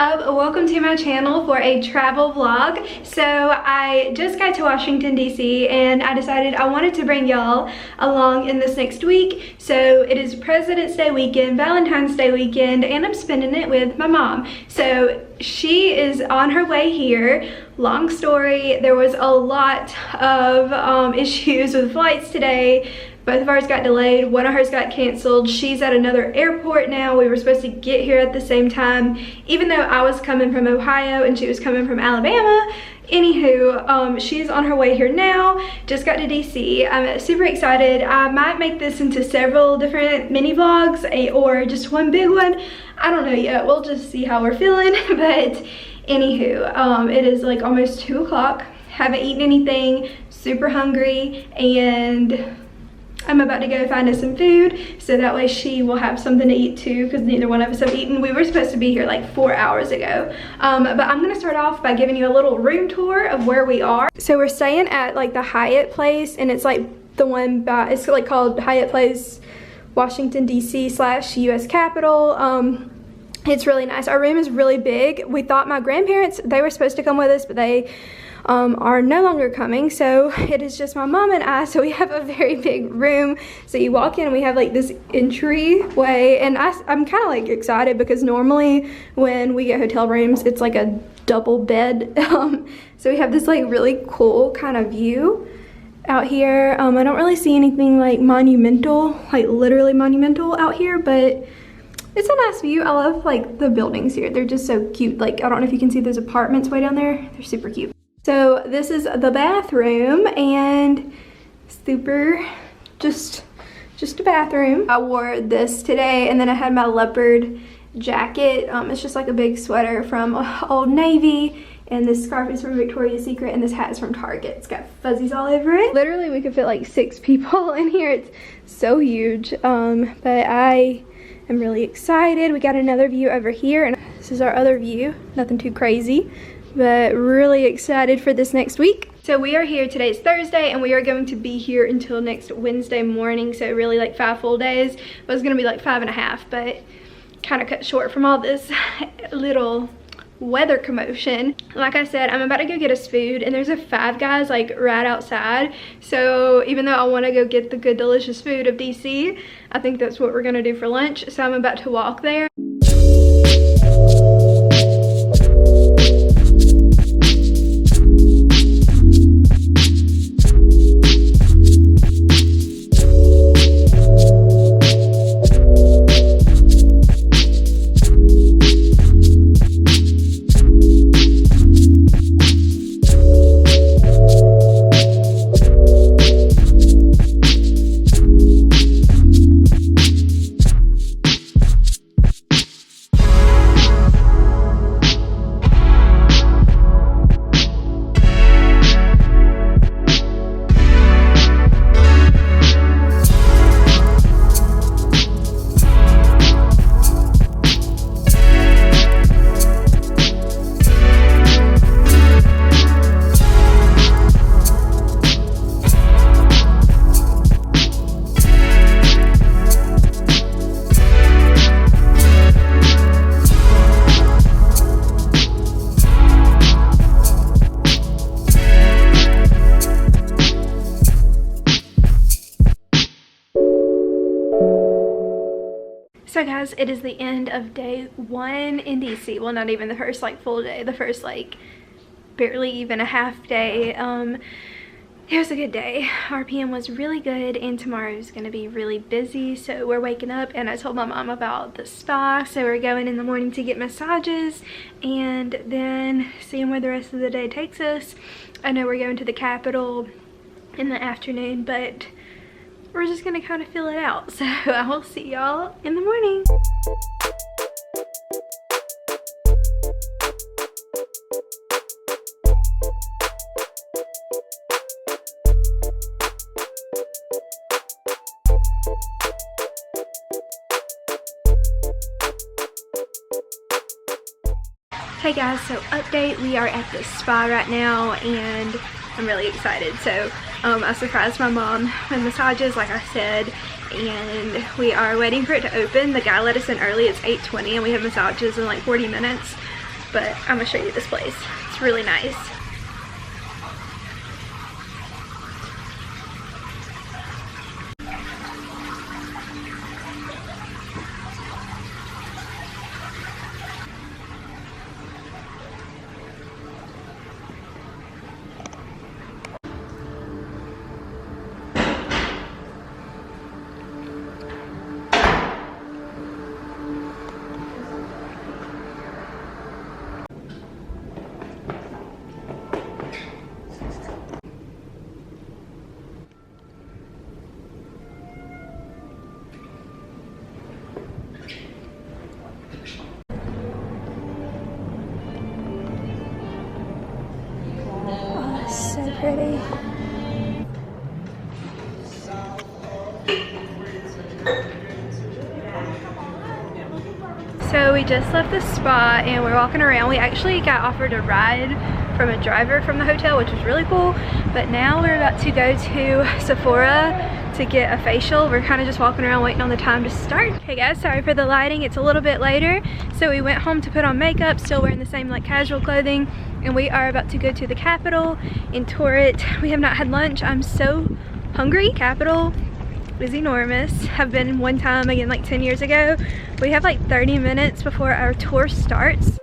up? Welcome to my channel for a travel vlog. So I just got to Washington D.C. and I decided I wanted to bring y'all along in this next week. So it is President's Day weekend, Valentine's Day weekend, and I'm spending it with my mom. So she is on her way here. Long story, there was a lot of issues with flights today. Both of ours got delayed, one of hers got canceled. She's at another airport now. We were supposed to get here at the same time, even though I was coming from Ohio and she was coming from Alabama. Anywho, she's on her way here now. Just got to DC. I'm super excited. I might make this into several different mini vlogs or just one big one. I don't know yet. We'll just see how we're feeling. But anywho, it is like almost 2 o'clock. Haven't eaten anything. Super hungry, and I'm about to go find us some food so that way she will have something to eat too, because neither one of us have eaten. We were supposed to be here like 4 hours ago. But I'm gonna start off by giving you a little room tour of where we are. So we're staying at like the Hyatt place, and it's like the one by, it's like called Hyatt Place Washington D.C. / US Capitol. It's really nice. Our room is really big. We thought my grandparents, they were supposed to come with us, but they are no longer coming, so it is just my mom and I. So we have a very big room. So you walk in and we have like this entryway, and I'm kind of like excited because normally when we get hotel rooms it's like a double bed. So we have this like really cool kind of view out here. I don't really see anything like monumental, like literally monumental out here, but it's a nice view. I love like the buildings here. They're just so cute. Like, I don't know if you can see those apartments way down there. They're super cute. So this is the bathroom, and super just a bathroom. I wore this today, and then I had my leopard jacket. It's just like a big sweater from Old Navy, and this scarf is from Victoria's Secret, and this hat is from Target. It's got fuzzies all over it. Literally we could fit like 6 people in here. It's so huge. But I am really excited. We got another view over here, and this is our other view. Nothing too crazy, but really excited for this next week. So we are here, today's Thursday, and we are going to be here until next Wednesday morning. So really like 5 full days. It was gonna be like 5.5, but kind of cut short from all this little weather commotion. Like I said, I'm about to go get us food, and there's a Five Guys like right outside. So even though I want to go get the good delicious food of DC, I think that's what we're gonna do for lunch. So I'm about to walk there. So guys, it is the end of day 1 in DC. Well, not even the first like full day, the first like barely even a half day. It was a good day. RPM was really good, and tomorrow is going to be really busy. So we're waking up, and I told my mom about the spa. So we're going in the morning to get massages, and then seeing where the rest of the day takes us. I know we're going to the Capitol in the afternoon, but we're just gonna kind of feel it out. So I will see y'all in the morning. Hey guys, so update, we are at the spa right now, and I'm really excited. So I surprised my mom with massages, like I said, and we are waiting for it to open. The guy let us in early. It's 8:20 and we have massages in like 40 minutes. but I'm gonna show you this place. It's really nice. So pretty. So we just left the spa and we're walking around. We actually got offered a ride from a driver from the hotel, which was really cool. But now we're about to go to Sephora to get a facial. We're kind of just walking around waiting on the time to start. Hey guys, sorry for the lighting. It's a little bit later. So we went home to put on makeup, still wearing the same like casual clothing. And we are about to go to the Capitol and tour it. We have not had lunch. I'm so hungry. Capitol is enormous. I've been one time, again, like 10 years ago. We have like 30 minutes before our tour starts.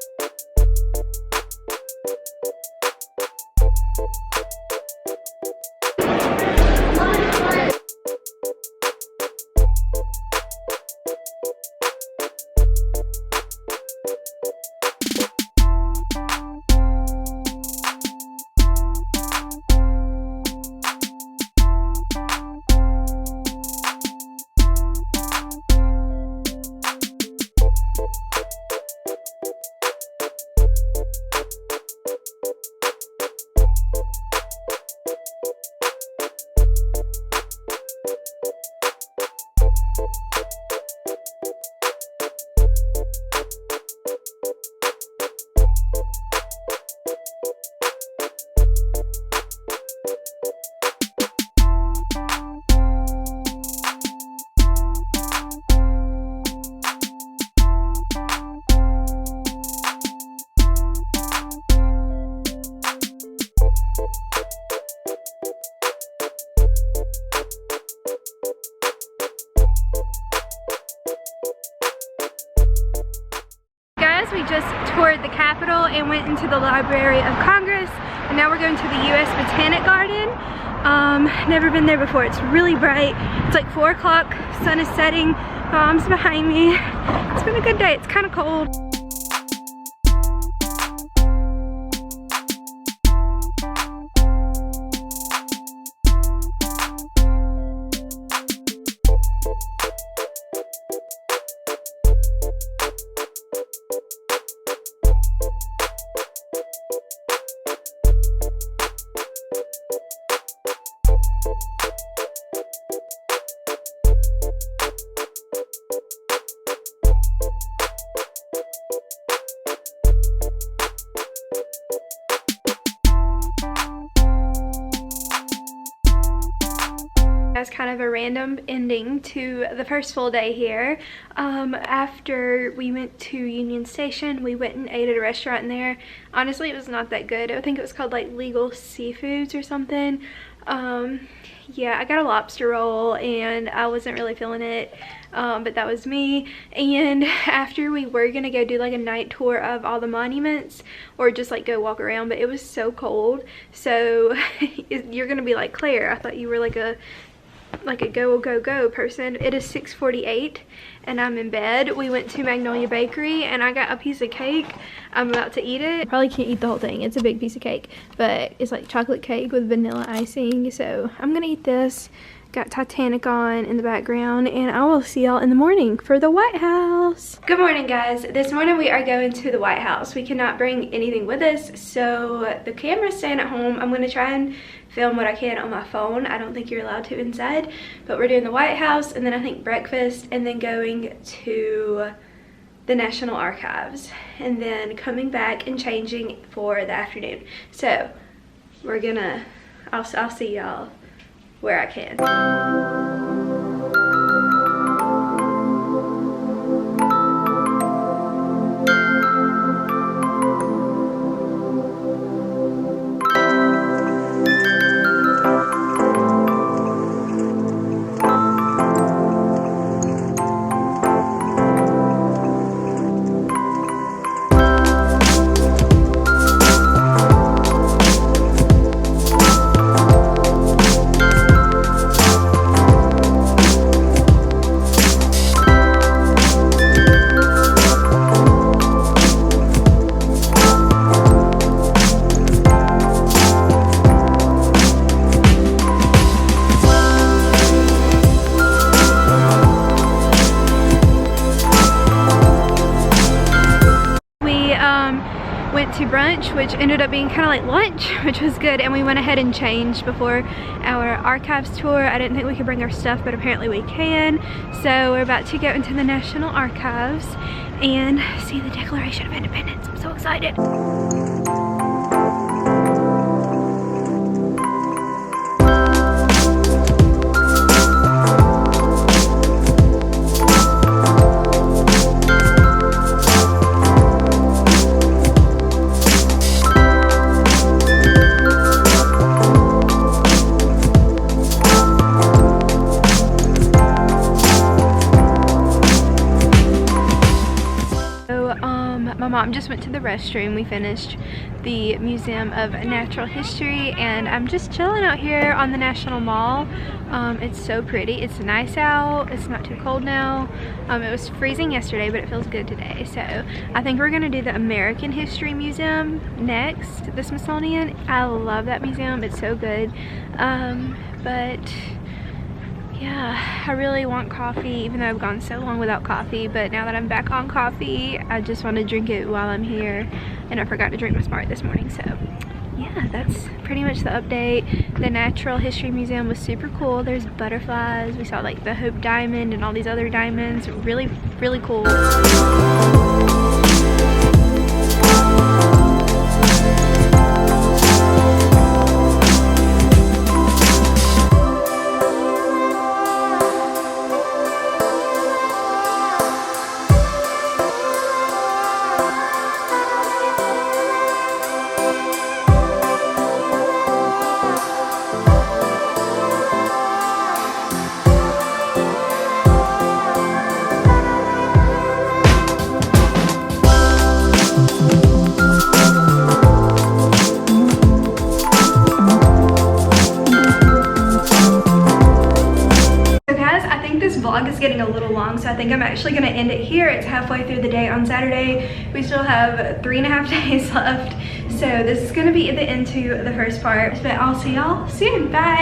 We just toured the Capitol and went into the Library of Congress, and now we're going to the U.S. Botanic Garden. Never been there before. It's really bright. It's like 4 o'clock, sun is setting, mom's behind me. It's been a good day. It's kind of cold. As kind of a random ending to the first full day here. After we went to Union Station, we went and ate at a restaurant in there. Honestly, it was not that good. I think it was called like Legal Seafoods or something. Yeah, I got a lobster roll and I wasn't really feeling it, but that was me. And after, we were gonna go do like a night tour of all the monuments or just like go walk around, but it was so cold. So you're gonna be like, Claire, I thought you were like a go person. It is 6:48 and I'm in bed. We went to Magnolia Bakery and I got a piece of cake. I'm about to eat it. I probably can't eat the whole thing. It's a big piece of cake, but it's like chocolate cake with vanilla icing. So I'm gonna eat this. Got Titanic on in the background, and I will see y'all in the morning for the White House. Good morning, guys. This morning we are going to the White House. We cannot bring anything with us, so the camera's staying at home. I'm gonna try and film what I can on my phone. I don't think you're allowed to inside, but we're doing the White House, and then I think breakfast, and then going to the National Archives, and then coming back and changing for the afternoon. So we're gonna, I'll see y'all where I can. which ended up being kind of like lunch, which was good, and we went ahead and changed before our archives tour. I didn't think we could bring our stuff, but apparently we can. So we're about to go into the National Archives and see the Declaration of Independence. I'm so excited. My mom just went to the restroom. We finished the Museum of Natural History and I'm just chilling out here on the National Mall. It's so pretty. It's nice out. It's not too cold now. It was freezing yesterday, but it feels good today. So I think we're gonna do the American History Museum next, the Smithsonian. I love that museum. It's so good. But yeah, I really want coffee, even though I've gone so long without coffee, but now that I'm back on coffee, I just want to drink it while I'm here, and I forgot to drink my Smart this morning, so yeah, that's pretty much the update. The Natural History Museum was super cool. There's butterflies, we saw like the Hope Diamond and all these other diamonds. Really, really cool. Vlog is getting a little long, so I think I'm actually gonna end it here. It's halfway through the day on Saturday. We still have 3.5 days left, so this is gonna be the end to the first part, but I'll see y'all soon. Bye.